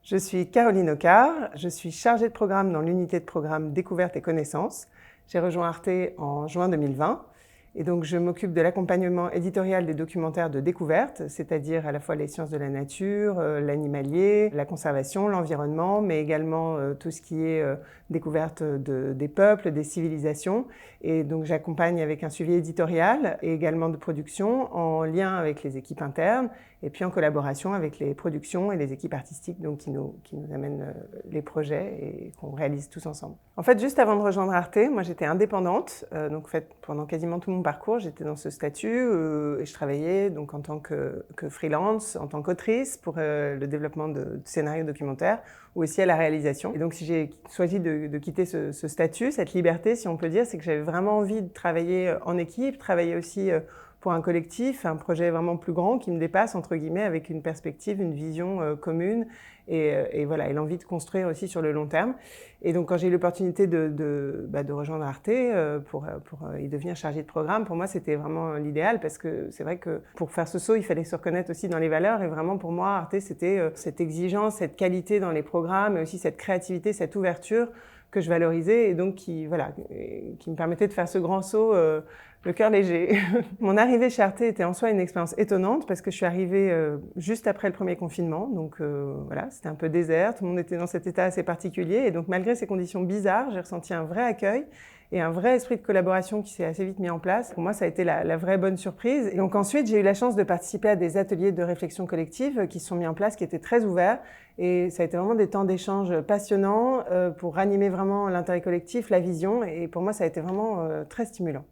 Je suis Caroline Ocard, je suis chargée de programme dans l'unité de programme Découverte et Connaissances. J'ai rejoint Arte en juin 2020 et donc je m'occupe de l'accompagnement éditorial des documentaires de découverte, c'est-à-dire à la fois les sciences de la nature, l'animalier, la conservation, l'environnement, mais également tout ce qui est découverte des peuples, des civilisations. Et donc j'accompagne avec un suivi éditorial et également de production en lien avec les équipes internes et puis en collaboration avec les productions et les équipes artistiques donc, qui nous amènent les projets et qu'on réalise tous ensemble. En fait, juste avant de rejoindre Arte, moi j'étais indépendante, donc en fait, pendant quasiment tout mon parcours, j'étais dans ce statut et je travaillais donc en tant que freelance, en tant qu'autrice pour le développement de scénarios documentaires ou aussi à la réalisation. Et donc si j'ai choisi de quitter ce statut, cette liberté, si on peut dire, c'est que j'avais vraiment envie de travailler en équipe, travailler aussi pour un collectif, un projet vraiment plus grand qui me dépasse, entre guillemets, avec une perspective, une vision commune et voilà, et l'envie de construire aussi sur le long terme. Et donc, quand j'ai eu l'opportunité de rejoindre Arte pour y devenir chargée de programme, pour moi, c'était vraiment l'idéal parce que c'est vrai que pour faire ce saut, il fallait se reconnaître aussi dans les valeurs. Et vraiment, pour moi, Arte, c'était cette exigence, cette qualité dans les programmes, mais aussi cette créativité, cette ouverture que je valorisais et donc qui me permettait de faire ce grand saut le cœur léger. Mon arrivée chez Arte était en soi une expérience étonnante parce que je suis arrivée juste après le premier confinement, donc voilà, c'était un peu désert, tout le monde était dans cet état assez particulier et donc malgré ces conditions bizarres, j'ai ressenti un vrai accueil et un vrai esprit de collaboration qui s'est assez vite mis en place. Pour moi, ça a été la vraie bonne surprise. Et donc ensuite, j'ai eu la chance de participer à des ateliers de réflexion collective qui se sont mis en place, qui étaient très ouverts. Et ça a été vraiment des temps d'échange passionnants pour ranimer vraiment l'intérêt collectif, la vision. Et pour moi, ça a été vraiment très stimulant.